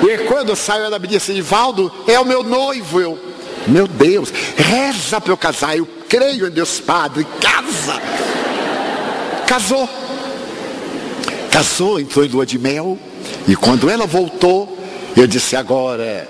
E quando saiu, ela me disse: Divaldo, é o meu noivo. Eu, meu Deus, reza para eu casar. Eu creio em Deus Padre. Casa. Casou, entrou em lua de mel. E quando ela voltou, eu disse: agora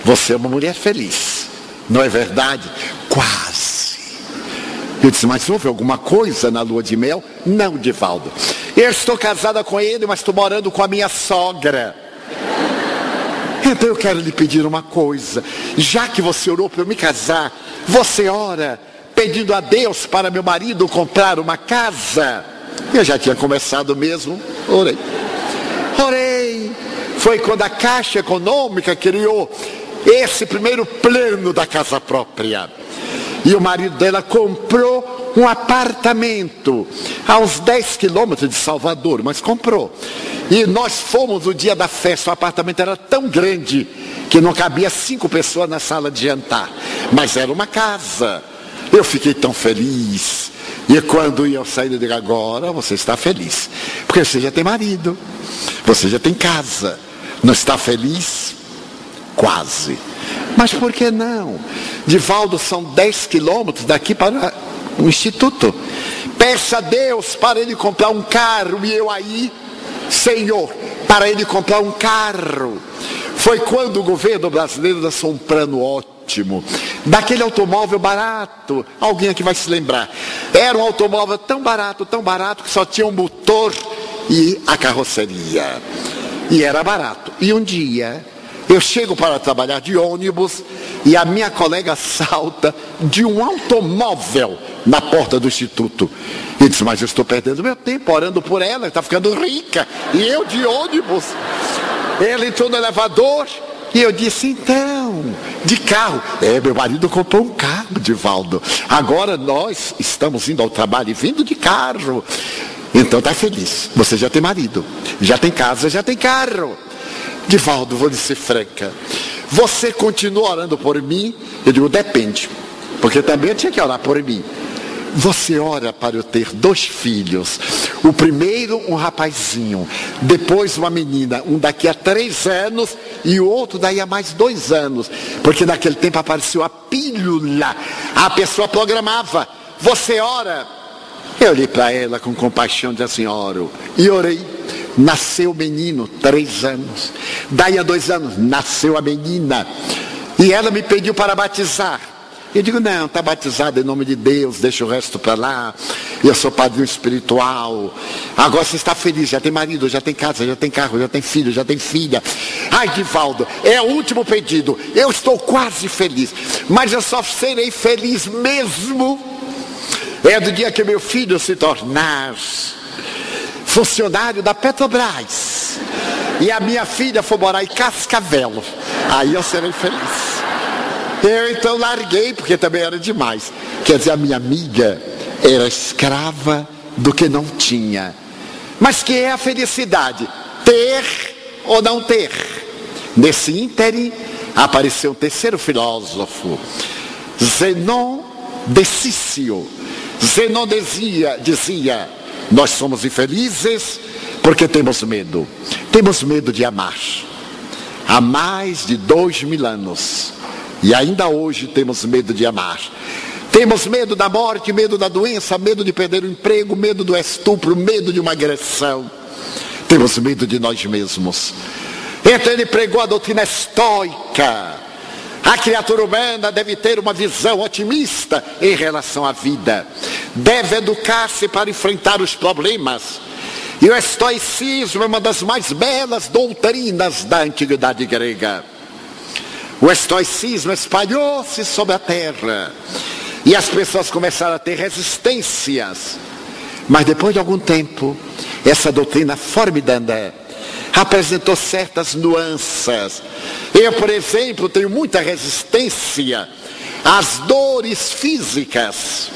você é uma mulher feliz, não é verdade? Quase. Eu disse: mas houve alguma coisa na lua de mel? Não, Divaldo, eu estou casada com ele, mas estou morando com a minha sogra. Então eu quero lhe pedir uma coisa. Já que você orou para eu me casar, você ora pedindo a Deus para meu marido comprar uma casa? Eu já tinha começado mesmo. Orei. Foi quando a Caixa Econômica criou esse primeiro plano da casa própria. E o marido dela comprou um apartamento a uns 10 quilômetros de Salvador, mas comprou. E nós fomos no dia da festa. O apartamento era tão grande que não cabia 5 pessoas na sala de jantar. Mas era uma casa. Eu fiquei tão feliz. E quando eu saí, eu digo: agora você está feliz, porque você já tem marido, você já tem casa. Não está feliz? Quase. Mas por que não? Divaldo, são 10 quilômetros daqui para o instituto. Peça a Deus para ele comprar um carro. E eu aí: Senhor, para ele comprar um carro. Foi quando o governo brasileiro lançou um plano ótimo, daquele automóvel barato. Alguém aqui vai se lembrar. Era um automóvel tão barato, que só tinha um motor e a carroceria. E era barato. E um dia eu chego para trabalhar de ônibus e a minha colega salta de um automóvel na porta do instituto. E disse: mas eu estou perdendo meu tempo orando por ela, está ficando rica. E eu de ônibus. Ela entrou no elevador e eu disse: então, de carro. Meu marido comprou um carro, Divaldo. Agora nós estamos indo ao trabalho e vindo de carro. Então está feliz. Você já tem marido, já tem casa, já tem carro. Divaldo, vou lhe ser franca, você continua orando por mim? Eu digo: depende, porque também eu tinha que orar por mim. Você ora para eu ter 2 filhos. O primeiro, um rapazinho. Depois uma menina. Um daqui a 3 anos. E o outro daí a mais 2 anos. Porque naquele tempo apareceu a pílula. A pessoa programava. Você ora? Eu olhei para ela com compaixão e disse assim: oro. E orei. Nasceu o menino, 3 anos. Daí a 2 anos, nasceu a menina. E ela me pediu para batizar. Eu digo: não, está batizado em nome de Deus, deixa o resto para lá. Eu sou padrinho espiritual. Agora você está feliz, já tem marido, já tem casa, já tem carro, já tem filho, já tem filha. Ai, Divaldo, é o último pedido. Eu estou quase feliz, mas eu só serei feliz mesmo é do dia que meu filho se tornar funcionário da Petrobras e a minha filha for morar em Cascavel. Aí eu serei feliz. Eu então larguei, porque também era demais. Quer dizer, a minha amiga era escrava do que não tinha. Mas que é a felicidade? Ter ou não ter? Nesse ínterim apareceu um terceiro filósofo, Zenon de Cício. Zenon dizia: nós somos infelizes porque temos medo. Temos medo de amar. Há mais de 2000 anos. E ainda hoje temos medo de amar. Temos medo da morte, medo da doença, medo de perder o emprego, medo do estupro, medo de uma agressão. Temos medo de nós mesmos. Então ele pregou a doutrina estoica. A criatura humana deve ter uma visão otimista em relação à vida. Deve educar-se para enfrentar os problemas. E o estoicismo é uma das mais belas doutrinas da antiguidade grega. O estoicismo espalhou-se sobre a terra. E as pessoas começaram a ter resistências. Mas depois de algum tempo, essa doutrina formidanda apresentou certas nuances. Eu, por exemplo, tenho muita resistência às dores físicas.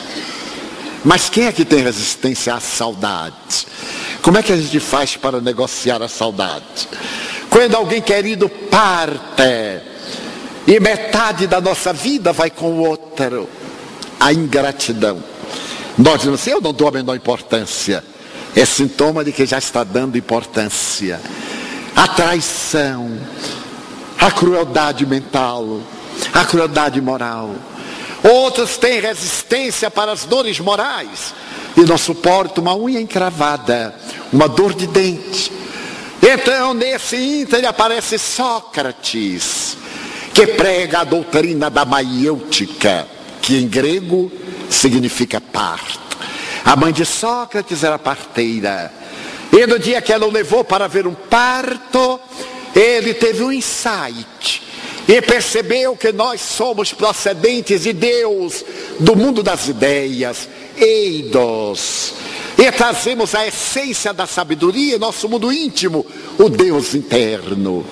Mas quem é que tem resistência à saudade? Como é que a gente faz para negociar a saudade? Quando alguém querido parte e metade da nossa vida vai com o outro, a ingratidão. Nós dizemos assim: eu não dou a menor importância. É sintoma de que já está dando importância. A traição, a crueldade mental, a crueldade moral. Outros têm resistência para as dores morais e não suportam uma unha encravada, uma dor de dente. Então, nesse íntere aparece Sócrates, que prega a doutrina da maiêutica, que em grego significa parto. A mãe de Sócrates era parteira. E no dia que ela o levou para ver um parto, ele teve um insight e percebeu que nós somos procedentes de Deus, do mundo das ideias, eidos, e trazemos a essência da sabedoria em nosso mundo íntimo, o Deus interno.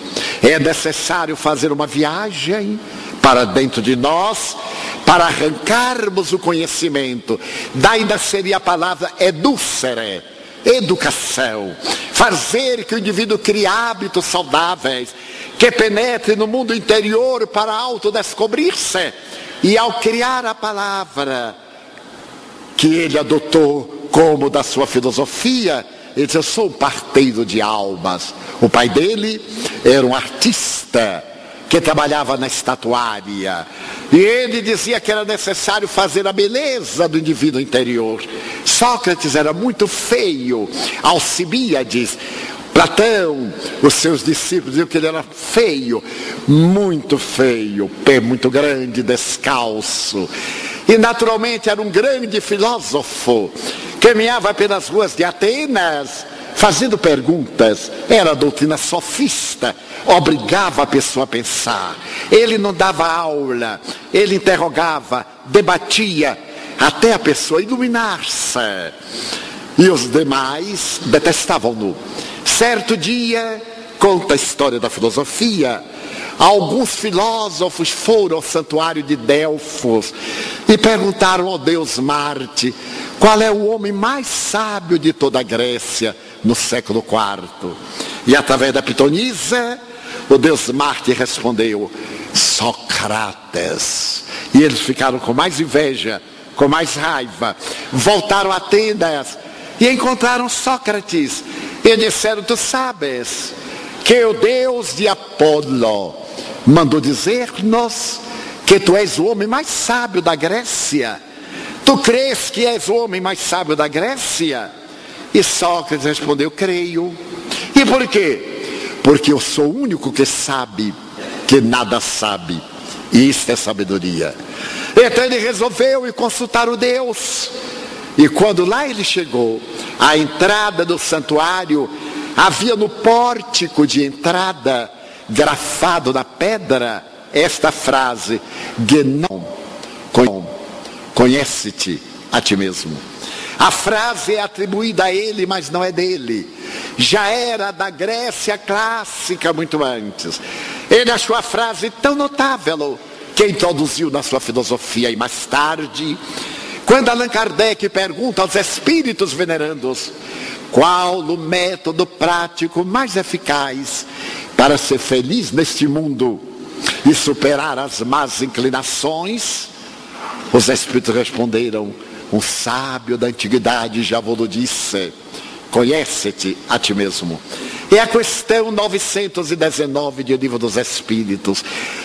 É necessário fazer uma viagem para dentro de nós, para arrancarmos o conhecimento. Daí nasceria a palavra educere, educação. Fazer que o indivíduo crie hábitos saudáveis, que penetre no mundo interior para autodescobrir-se. E ao criar a palavra que ele adotou como da sua filosofia, ele disse: eu sou um parteiro de almas. O pai dele era um artista que trabalhava na estatuária, e ele dizia que era necessário fazer a beleza do indivíduo interior. Sócrates era muito feio. Alcibíades, Platão, os seus discípulos diziam que ele era feio, muito feio, pé muito grande, descalço. E naturalmente era um grande filósofo, caminhava pelas ruas de Atenas fazendo perguntas. Era a doutrina sofista, obrigava a pessoa a pensar. Ele não dava aula, ele interrogava, debatia, até a pessoa iluminar-se. E os demais detestavam-no. Certo dia, conta a história da filosofia, alguns filósofos foram ao santuário de Delfos e perguntaram ao deus Marte qual é o homem mais sábio de toda a Grécia no século IV. E através da pitonisa, o deus Marte respondeu: Sócrates. E eles ficaram com mais inveja, com mais raiva. Voltaram a Atenas e encontraram Sócrates. E disseram: tu sabes que o deus de Apolo mandou dizer-nos que tu és o homem mais sábio da Grécia. Tu crês que és o homem mais sábio da Grécia? E Sócrates respondeu: creio. E por quê? Porque eu sou o único que sabe que nada sabe. E isto é sabedoria. Então ele resolveu ir consultar o Deus. E quando lá ele chegou, à entrada do santuário, havia no pórtico de entrada, grafado na pedra, esta frase: Genom, conhece-te a ti mesmo. A frase é atribuída a ele, mas não é dele. Já era da Grécia clássica muito antes. Ele achou a frase tão notável que introduziu na sua filosofia. E mais tarde, quando Allan Kardec pergunta aos espíritos venerandos qual o método prático mais eficaz para ser feliz neste mundo e superar as más inclinações, os espíritos responderam: um sábio da antiguidade já vos disse, conhece-te a ti mesmo. É a questão 919 de O Livro dos Espíritos.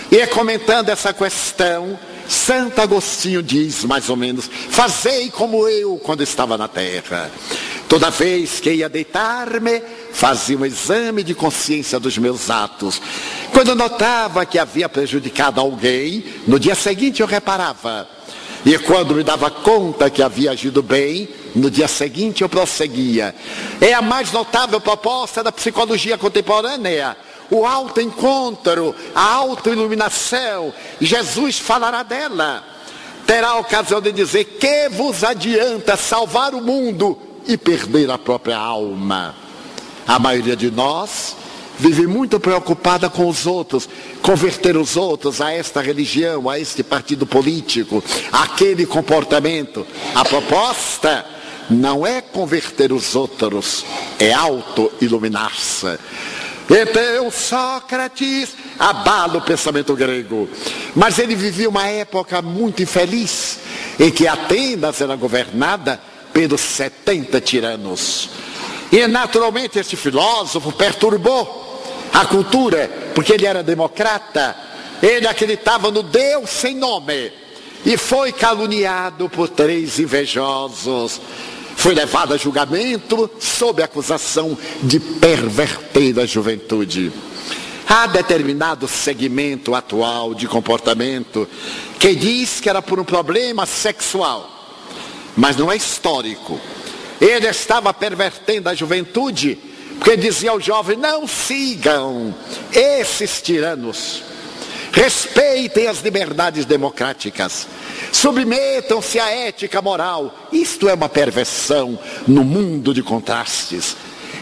E é comentando essa questão, Santo Agostinho diz mais ou menos: fazei como eu quando estava na terra. Toda vez que ia deitar-me, fazia um exame de consciência dos meus atos. Quando notava que havia prejudicado alguém, no dia seguinte eu reparava. E quando me dava conta que havia agido bem, no dia seguinte eu prosseguia. É a mais notável proposta da psicologia contemporânea. O autoencontro, a autoiluminação. Jesus falará dela. Terá a ocasião de dizer: que vos adianta salvar o mundo e perder a própria alma? A maioria de nós vive muito preocupada com os outros, converter os outros a esta religião, a este partido político, aquele comportamento. A proposta não é converter os outros, é auto-iluminar-se. Então Sócrates abala o pensamento grego, mas ele vivia uma época muito infeliz, em que Atenas era governada pelos 70 tiranos. E naturalmente este filósofo perturbou a cultura, porque ele era democrata, ele acreditava no Deus sem nome, e foi caluniado por 3 invejosos. Foi levado a julgamento sob a acusação de perverter a juventude. Há determinado segmento atual de comportamento que diz que era por um problema sexual, mas não é histórico. Ele estava pervertendo a juventude, porque dizia ao jovem: não sigam esses tiranos, respeitem as liberdades democráticas, submetam-se à ética moral. Isto é uma perversão no mundo de contrastes.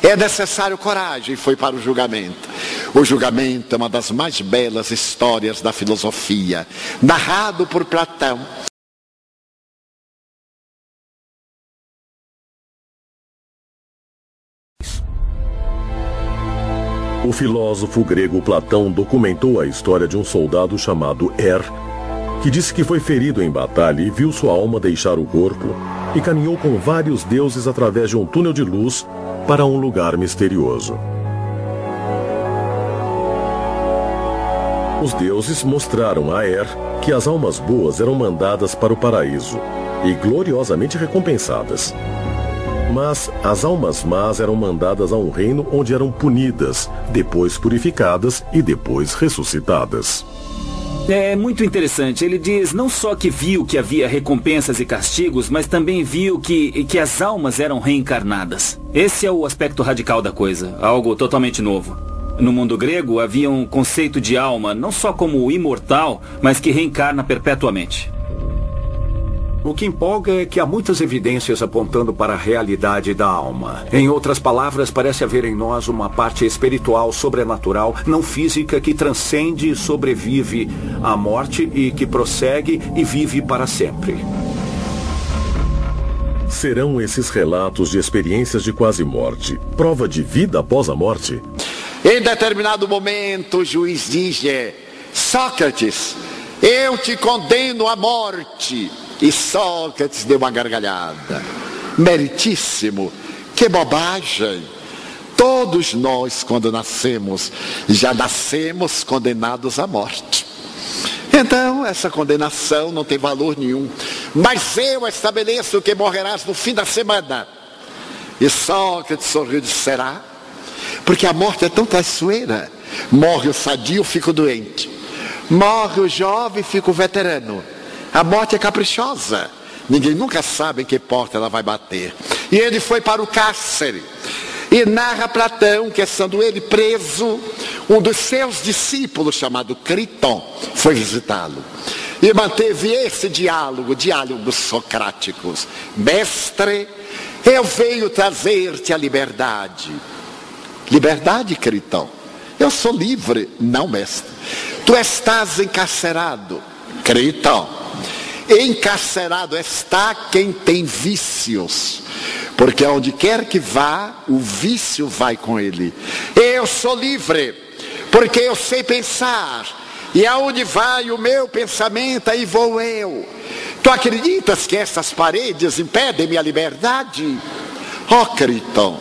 É necessário coragem, foi para o julgamento. O julgamento é uma das mais belas histórias da filosofia, narrado por Platão. O filósofo grego Platão documentou a história de um soldado chamado que disse que foi ferido em batalha e viu sua alma deixar o corpo e caminhou com vários deuses através de um túnel de luz para um lugar misterioso. Os deuses mostraram a que as almas boas eram mandadas para o paraíso e gloriosamente recompensadas. Mas as almas más eram mandadas a um reino onde eram punidas, depois purificadas e depois ressuscitadas. É muito interessante. Ele diz não só que viu que havia recompensas e castigos, mas também viu que as almas eram reencarnadas. Esse é o aspecto radical da coisa, algo totalmente novo. No mundo grego havia um conceito de alma, não só como imortal, mas que reencarna perpetuamente. O que empolga é que há muitas evidências apontando para a realidade da alma. Em outras palavras, parece haver em nós uma parte espiritual, sobrenatural, não física, que transcende e sobrevive à morte e que prossegue e vive para sempre. Serão esses relatos de experiências de quase morte prova de vida após a morte? Em determinado momento, o juiz diz: Sócrates, eu te condeno à morte. E Sócrates deu uma gargalhada. Meritíssimo, que bobagem. Todos nós, quando nascemos, já nascemos condenados à morte. Então, essa condenação não tem valor nenhum. Mas eu estabeleço que morrerás no fim da semana. E Sócrates sorriu e disse: será? Porque a morte é tão traiçoeira. Morre o sadio, fico doente. Morre o jovem, fico veterano. A morte é caprichosa. Ninguém nunca sabe em que porta ela vai bater. E ele foi para o cárcere. E narra Platão que, estando ele preso, um dos seus discípulos, chamado Criton, foi visitá-lo. E manteve esse diálogos socráticos. Mestre, eu venho trazer-te a liberdade. Liberdade, Criton? Eu sou livre. Não, mestre. Tu estás encarcerado. Criton, encarcerado está quem tem vícios, porque onde quer que vá, o vício vai com ele. Eu sou livre, porque eu sei pensar, e aonde vai o meu pensamento, aí vou eu. Tu acreditas que essas paredes impedem minha liberdade? Criton,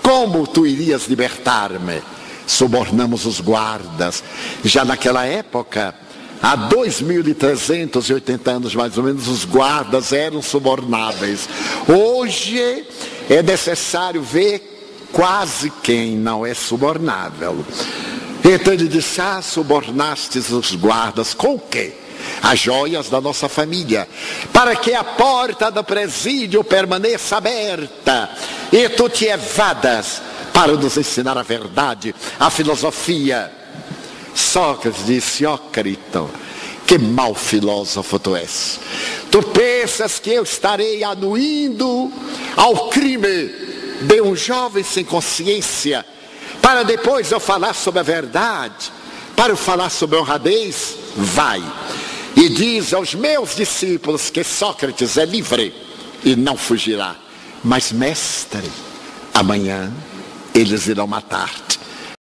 como tu irias libertar-me? Subornamos os guardas. Já naquela época, há 2.380 anos mais ou menos, os guardas eram subornáveis. Hoje é necessário ver quase quem não é subornável. Então ele disse: subornastes os guardas com o quê? As joias da nossa família, para que a porta do presídio permaneça aberta e tu te evadas para nos ensinar a verdade, a filosofia. Sócrates disse: Criton, que mau filósofo tu és. Tu pensas que eu estarei anuindo ao crime de um jovem sem consciência, para depois eu falar sobre a verdade, para eu falar sobre a honradez? Vai e diz aos meus discípulos que Sócrates é livre e não fugirá. Mas, mestre, amanhã eles irão matar-te.